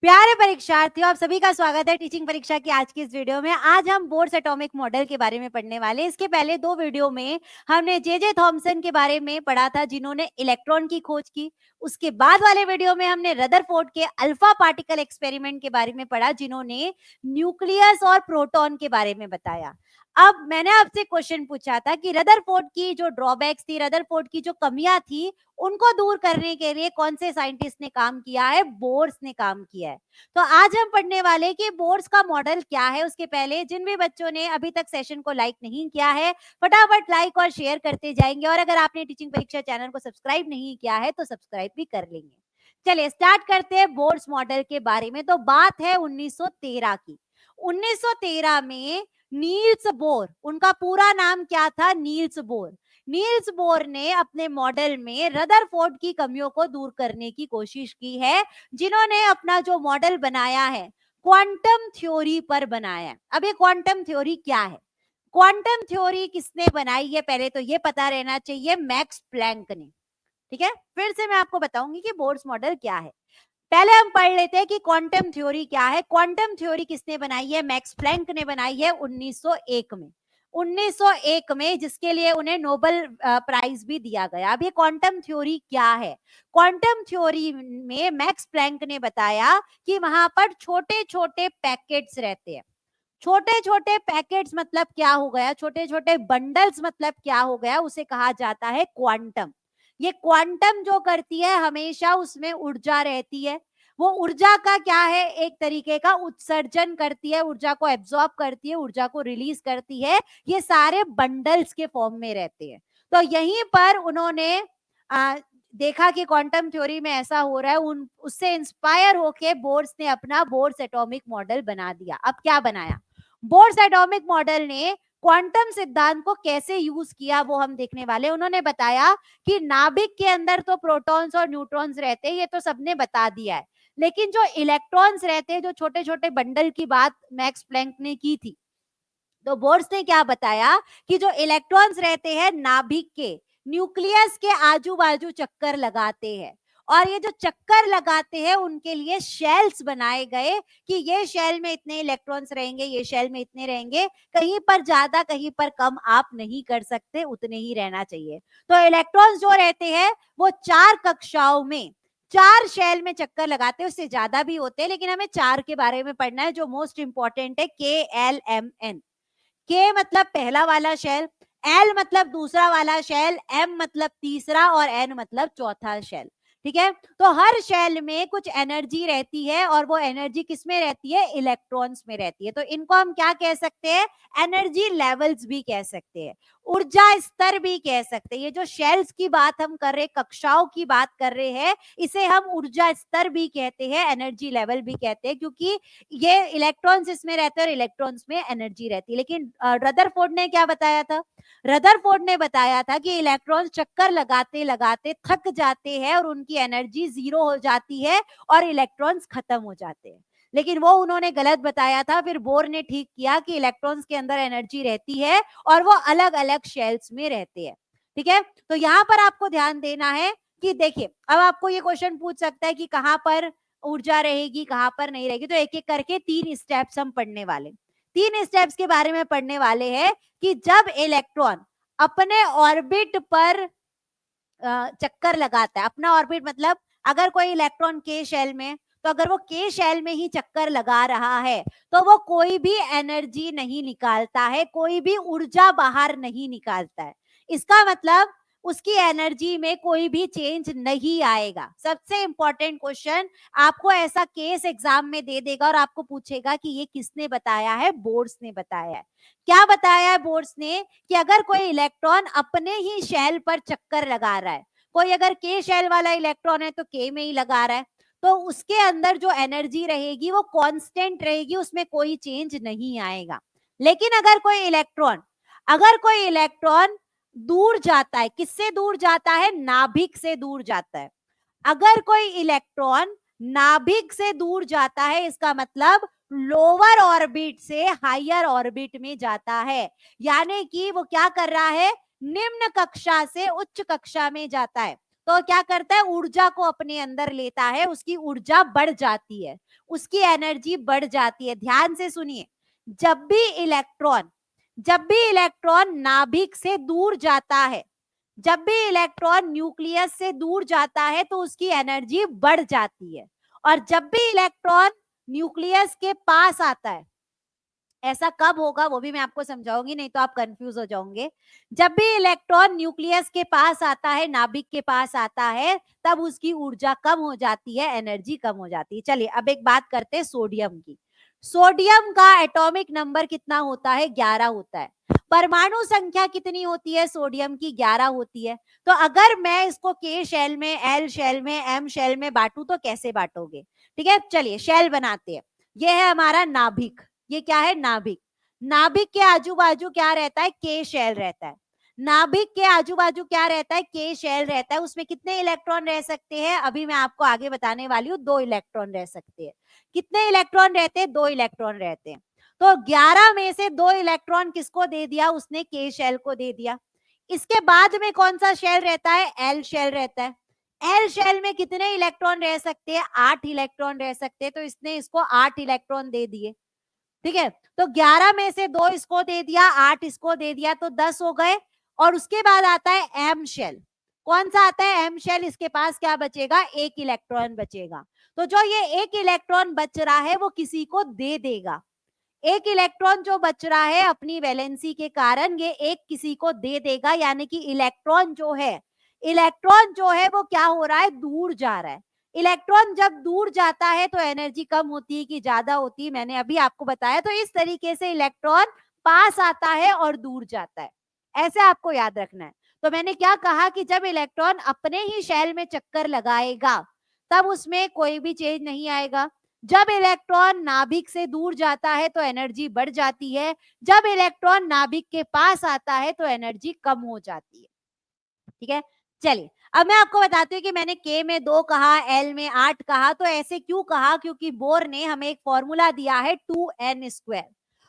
प्यारे परीक्षार्थियों, आप सभी का स्वागत है टीचिंग परीक्षा की आज की इस वीडियो में। आज हम बोर्स एटॉमिक मॉडल के बारे में पढ़ने वाले हैं। इसके पहले दो वीडियो में हमने जे थॉमसन के बारे में पढ़ा था, जिन्होंने इलेक्ट्रॉन की खोज की। उसके बाद वाले वीडियो में हमने रदरफोर्ड के अल्फा पार्टिकल एक्सपेरिमेंट के बारे में पढ़ा, जिन्होंने न्यूक्लियस और प्रोटॉन के बारे में बताया। अब मैंने आपसे क्वेश्चन पूछा था कि रदरफोर्ड की जो ड्रॉबैक्स थी, रदरफोर्ड की जो कमियां थी, उनको दूर करने के लिए कौन से साइंटिस्ट ने काम किया है? बोर्स ने काम किया है। तो आज हम पढ़ने वाले कि बोर्स का मॉडल क्या है। उसके पहले जिन भी बच्चों ने अभी तक सेशन को लाइक नहीं किया है, फटाफट लाइक और शेयर करते जाएंगे, और अगर आपने टीचिंग परीक्षा चैनल को सब्सक्राइब नहीं किया है तो सब्सक्राइब भी कर लेंगे। चलिए स्टार्ट करते हैं बोर्स मॉडल के बारे में। तो बात है 1913 की। 1913 में नील्स बोर, उनका पूरा नाम क्या था? Niels Bohr. नील्स बोर ने अपने मॉडल में रदरफोर्ड की कमियों को दूर करने की कोशिश की है, जिन्होंने अपना जो मॉडल बनाया है क्वांटम थ्योरी पर बनाया है। अब ये क्वांटम थ्योरी क्या है? क्वांटम थ्योरी किसने बनाई है, पहले तो ये पता रहना चाहिए, मैक्स प्लैंक ने। ठीक है, फिर से मैं आपको बताऊंगी कि बोर्स मॉडल क्या है। पहले हम पढ़ लेते हैं कि क्वांटम थ्योरी क्या है। क्वांटम थ्योरी किसने बनाई है? मैक्स प्लैंक ने बनाई है 1901 में। 1901 में, जिसके लिए उन्हें नोबेल प्राइज भी दिया गया। अब ये क्वांटम थ्योरी क्या है? क्वांटम थ्योरी में मैक्स प्लैंक ने बताया कि वहां पर छोटे छोटे पैकेट्स रहते हैं। छोटे छोटे पैकेट्स मतलब क्या हो गया? छोटे छोटे बंडल्स मतलब क्या हो गया? उसे कहा जाता है क्वांटम। ये क्वांटम जो करती है, हमेशा उसमें ऊर्जा रहती है। वो ऊर्जा का क्या है? एक तरीके का उत्सर्जन करती है, ऊर्जा को एब्जॉर्ब करती है, ऊर्जा को रिलीज करती है। ये सारे बंडल्स के फॉर्म में रहते हैं। तो यहीं पर उन्होंने देखा कि क्वांटम थ्योरी में ऐसा हो रहा है, उन उससे इंस्पायर होके बोर्स ने अपना बोर्स एटॉमिक मॉडल बना दिया। अब क्या बनाया? बोर्स एटॉमिक मॉडल ने क्वांटम सिद्धांत को कैसे यूज किया वो हम देखने वाले। उन्होंने बताया कि नाभिक के अंदर तो प्रोटॉन्स और न्यूट्रॉन्स रहते हैं, ये तो सबने बता दिया है। लेकिन जो इलेक्ट्रॉन्स रहते हैं, जो छोटे छोटे बंडल की बात मैक्स प्लैंक ने की थी, तो बोर्स ने क्या बताया कि जो इलेक्ट्रॉन्स रहते हैं नाभिक के न्यूक्लियस के आजू बाजू चक्कर लगाते हैं, और ये जो चक्कर लगाते हैं उनके लिए शेल्स बनाए गए कि ये शेल में इतने इलेक्ट्रॉन्स रहेंगे, ये शेल में इतने रहेंगे, कहीं पर ज्यादा कहीं पर कम आप नहीं कर सकते, उतने ही रहना चाहिए। तो इलेक्ट्रॉन्स जो रहते हैं वो चार कक्षाओं में, चार शेल में चक्कर लगाते हैं। उससे ज्यादा भी होते हैं, लेकिन हमें चार के बारे में पढ़ना है। जो मोस्ट इंपॉर्टेंट है KLMN। के मतलब पहला वाला शेल, एल मतलब दूसरा वाला शेल, एम मतलब तीसरा, और एन मतलब चौथा शेल। ठीक है, तो हर शेल में कुछ एनर्जी रहती है, और वो एनर्जी किस में रहती है? इलेक्ट्रॉन्स में रहती है। तो इनको हम क्या कह सकते हैं? एनर्जी लेवल्स भी कह सकते हैं, ऊर्जा स्तर भी कह सकते हैं। ये जो शेल्स की बात हम कर रहे हैं, कक्षाओं की बात कर रहे हैं, इसे हम ऊर्जा स्तर भी कहते हैं, एनर्जी लेवल भी कहते हैं, क्योंकि ये इलेक्ट्रॉन्स इसमें रहते हैं और इलेक्ट्रॉन्स में एनर्जी रहती है। लेकिन रदरफोर्ड ने क्या बताया था? रदरफोर्ड ने बताया था कि इलेक्ट्रॉन्स चक्कर लगाते लगाते थक जाते हैं और उनकी एनर्जी जीरो हो जाती है और इलेक्ट्रॉन्स खत्म हो जाते हैं। लेकिन वो उन्होंने गलत बताया था। फिर बोर ने ठीक किया कि इलेक्ट्रॉन्स के अंदर एनर्जी रहती है और वो अलग अलग शेल्स में रहते हैं। ठीक है, तो यहाँ पर आपको ध्यान देना है कि देखिए, अब आपको ये क्वेश्चन पूछ सकता है कि कहां पर ऊर्जा रहेगी, कहां पर नहीं रहेगी। तो एक एक करके तीन स्टेप्स हम पढ़ने वाले। तीन स्टेप्स के बारे में पढ़ने वाले हैं कि जब इलेक्ट्रॉन अपने ऑर्बिट पर चक्कर लगाता है। अपना ऑर्बिट मतलब अगर कोई इलेक्ट्रॉन के शेल में, तो अगर वो के शेल में ही चक्कर लगा रहा है तो वो कोई भी एनर्जी नहीं निकालता है, कोई भी ऊर्जा बाहर नहीं निकालता है। इसका मतलब उसकी एनर्जी में कोई भी चेंज नहीं आएगा। सबसे इंपॉर्टेंट क्वेश्चन आपको ऐसा केस एग्जाम में दे देगा और आपको पूछेगा कि ये किसने बताया है? बोर्स ने बताया है। क्या बताया है बोर्स ने? कि अगर कोई इलेक्ट्रॉन अपने ही शेल पर चक्कर लगा रहा है, कोई अगर के शेल वाला इलेक्ट्रॉन है तो के में ही लगा रहा है, तो उसके अंदर जो एनर्जी रहेगी वो कांस्टेंट रहेगी, उसमें कोई चेंज नहीं आएगा। लेकिन अगर कोई इलेक्ट्रॉन दूर जाता है, किससे दूर जाता है? नाभिक से दूर जाता है। अगर कोई इलेक्ट्रॉन नाभिक से दूर जाता है, इसका मतलब लोअर ऑर्बिट से हायर ऑर्बिट में जाता है। यानी कि वो क्या कर रहा है? निम्न कक्षा से उच्च कक्षा में जाता है। तो क्या करता है, ऊर्जा को अपने अंदर लेता है, उसकी ऊर्जा बढ़ जाती है, उसकी एनर्जी बढ़ जाती है। ध्यान से सुनिए, जब भी इलेक्ट्रॉन नाभिक से दूर जाता है, जब भी इलेक्ट्रॉन न्यूक्लियस से दूर जाता है तो उसकी एनर्जी बढ़ जाती है, और जब भी इलेक्ट्रॉन न्यूक्लियस के पास आता है, ऐसा कब होगा वो भी मैं आपको समझाऊंगी, नहीं तो आप कंफ्यूज हो जाओगे। जब भी इलेक्ट्रॉन न्यूक्लियस के पास आता है, नाभिक के पास आता है, तब उसकी ऊर्जा कम हो जाती है, एनर्जी कम हो जाती है। चलिए अब एक बात करते हैं सोडियम की। सोडियम का एटॉमिक नंबर कितना होता है? 11 होता है। परमाणु संख्या कितनी होती है सोडियम की? 11 होती है। तो अगर मैं इसको के शेल में, एल शेल में, एम शेल में बांटू तो कैसे बांटोगे? ठीक है, चलिए शेल बनाते हैं। ये है हमारा नाभिक, ये क्या है? नाभिक। नाभिक के आजू बाजू क्या रहता है? के शेल रहता है। नाभिक के आजू बाजू क्या रहता है? के शेल रहता है। उसमें कितने इलेक्ट्रॉन रह सकते हैं? अभी मैं आपको आगे बताने वाली हूँ। 2 इलेक्ट्रॉन रह सकते हैं। कितने इलेक्ट्रॉन रहते हैं? 2 इलेक्ट्रॉन रहते हैं। तो 11 में से 2 इलेक्ट्रॉन किसको दे दिया? उसने के शेल को दे दिया। इसके बाद में कौन सा शेल रहता है? एल शेल रहता है। एल शेल में कितने इलेक्ट्रॉन रह सकते हैं? 8 इलेक्ट्रॉन रह सकते हैं। तो इसने इसको 8 इलेक्ट्रॉन दे दिए। ठीक है, तो 11 में से 2 इसको दे दिया, 8 इसको दे दिया, तो 10 हो गए। और उसके बाद आता है एम शेल। कौन सा आता है? M shell. इसके पास क्या बचेगा? 1 इलेक्ट्रॉन बचेगा। तो जो ये 1 इलेक्ट्रॉन बच रहा है वो किसी को दे देगा। 1 इलेक्ट्रॉन जो बच रहा है अपनी वैलेंसी के कारण, ये एक किसी को दे देगा, यानी कि इलेक्ट्रॉन जो है वो क्या हो रहा है? दूर जा रहा है। इलेक्ट्रॉन जब दूर जाता है तो एनर्जी कम होती है कि ज्यादा होती है? मैंने अभी आपको बताया। तो इस तरीके से इलेक्ट्रॉन पास आता है और दूर जाता है, ऐसे आपको याद रखना है। तो मैंने क्या कहा कि जब इलेक्ट्रॉन अपने ही शेल में चक्कर लगाएगा तब उसमें कोई भी चेंज नहीं आएगा। जब इलेक्ट्रॉन नाभिक से दूर जाता है तो एनर्जी बढ़ जाती है, जब इलेक्ट्रॉन नाभिक के पास आता है तो एनर्जी कम हो जाती है। ठीक है, चलिए अब मैं आपको बताती हूँ कि मैंने के में 2 कहा, एल में 8 कहा। तो ऐसे क्यों कहा? क्योंकि बोर ने हमें एक फॉर्मूला दिया है 2n²।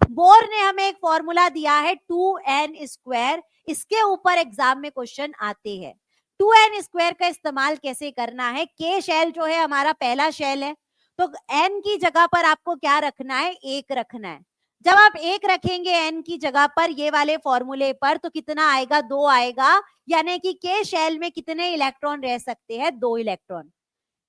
बोर ने हमें एक फॉर्मूला दिया है 2n²। इसके ऊपर एग्जाम में क्वेश्चन आते हैं। 2n² का इस्तेमाल कैसे करना है? के शेल जो है हमारा पहला शेल है, तो n की जगह पर आपको क्या रखना है? 1 रखना है। जब आप 1 रखेंगे n की जगह पर, ये वाले फॉर्मूले पर, तो कितना आएगा? 2 आएगा। यानी कि के शेल में कितने इलेक्ट्रॉन रह सकते हैं? 2 इलेक्ट्रॉन।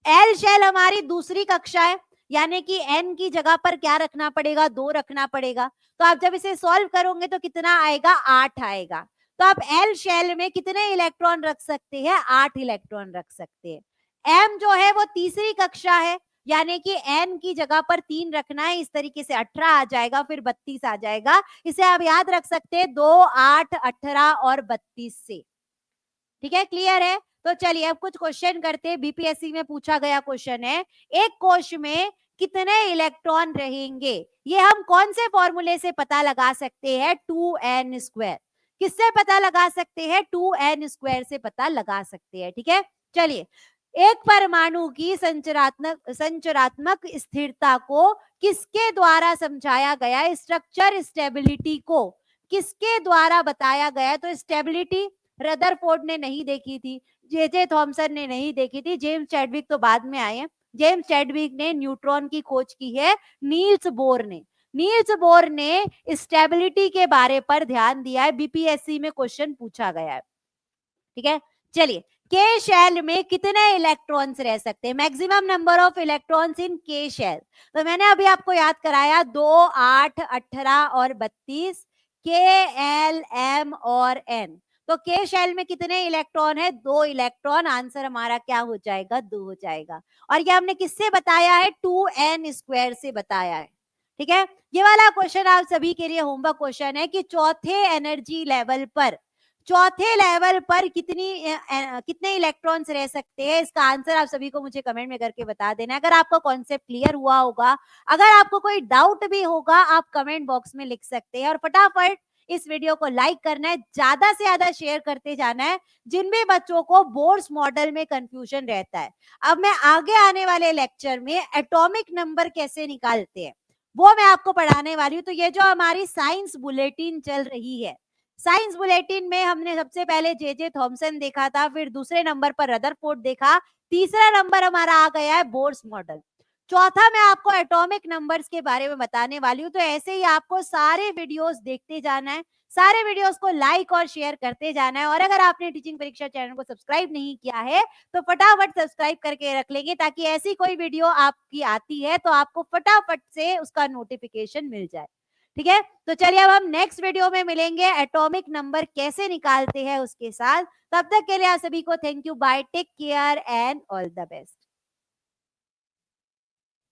एल शेल हमारी दूसरी कक्षा है, यानी कि एन की जगह पर क्या रखना पड़ेगा? 2 रखना पड़ेगा। तो आप जब इसे सॉल्व करोगे तो कितना आएगा? 8 आएगा। तो आप एल शेल में कितने इलेक्ट्रॉन रख सकते हैं? 8 इलेक्ट्रॉन रख सकते हैं। एम जो है वो तीसरी कक्षा है, यानी कि एन की जगह पर 3 रखना है। इस तरीके से 18 आ जाएगा, फिर 32 आ जाएगा। इसे आप याद रख सकते हैं 2, 8, 18 और 32 से। ठीक है, क्लियर है? तो चलिए अब कुछ क्वेश्चन करते हैं। बीपीएससी में पूछा गया क्वेश्चन है, एक कोश में कितने इलेक्ट्रॉन रहेंगे? ये हम कौन से फॉर्मूले से पता लगा सकते हैं? 2n²। किससे पता लगा सकते हैं? 2n² से पता लगा सकते हैं। ठीक है, चलिए एक परमाणु की संरचनात्मक स्थिरता को किसके द्वारा समझाया गया? स्ट्रक्चर स्टेबिलिटी को किसके द्वारा बताया गया? तो स्टेबिलिटी रदरफोर्ड ने नहीं देखी थी, जे थॉमसन ने नहीं देखी थी, जेम्स चैडविक तो बाद में आए हैं। जेम्स चैडविक ने न्यूट्रॉन की खोज की है। नील्स बोर ने स्टेबिलिटी के बारे पर ध्यान दिया है। बीपीएससी में क्वेश्चन पूछा गया है। ठीक है, चलिए के शेल में कितने इलेक्ट्रॉन्स रह सकते हैं? Maximum number of electrons in के शेल। तो मैंने अभी आपको याद कराया 2, 8, 18 और 32, के, एल, एम और एन। तो के शेल में कितने इलेक्ट्रॉन है? 2 इलेक्ट्रॉन। आंसर हमारा क्या हो जाएगा? 2 हो जाएगा। और ये हमने किससे बताया है? 2n² से बताया है। ठीक है, ये वाला क्वेश्चन आप सभी के लिए होमवर्क क्वेश्चन है कि चौथे लेवल पर कितने इलेक्ट्रॉन्स रह सकते हैं? इसका आंसर आप सभी को मुझे कमेंट में करके बता देना। अगर आपका कॉन्सेप्ट क्लियर हुआ होगा, अगर आपको कोई डाउट भी होगा, आप कमेंट बॉक्स में लिख सकते हैं। और फटाफट इस वीडियो को लाइक करना है, ज्यादा से ज्यादा शेयर करते जाना है जिन भी बच्चों को बोर्स मॉडल में कंफ्यूजन रहता है। अब मैं आगे आने वाले लेक्चर में एटॉमिक नंबर कैसे निकालते हैं वो मैं आपको पढ़ाने वाली हूँ। तो ये जो हमारी साइंस बुलेटिन चल रही है, साइंस बुलेटिन में हमने सबसे पहले जे थॉमसन देखा था, फिर दूसरे नंबर पर रदरफोर्ड देखा, तीसरा नंबर हमारा आ गया है बोर्स मॉडल। चौथा मैं आपको एटॉमिक नंबर्स के बारे में बताने वाली हूँ, तो ऐसे ही आपको सारे वीडियोस देखते जाना है, सारे वीडियोस को लाइक और शेयर करते जाना है। और अगर आपने टीचिंग परीक्षा चैनल को सब्सक्राइब नहीं किया है तो फटाफट सब्सक्राइब करके रख लेंगे, ताकि ऐसी कोई वीडियो आपकी आती है तो आपको फटाफट से उसका नोटिफिकेशन मिल जाए। ठीक है, तो चलिए अब हम नेक्स्ट वीडियो में मिलेंगे एटॉमिक नंबर कैसे निकालते हैं उसके साथ। तब तक के लिए आप सभी को thank you, bye, take care and all the best.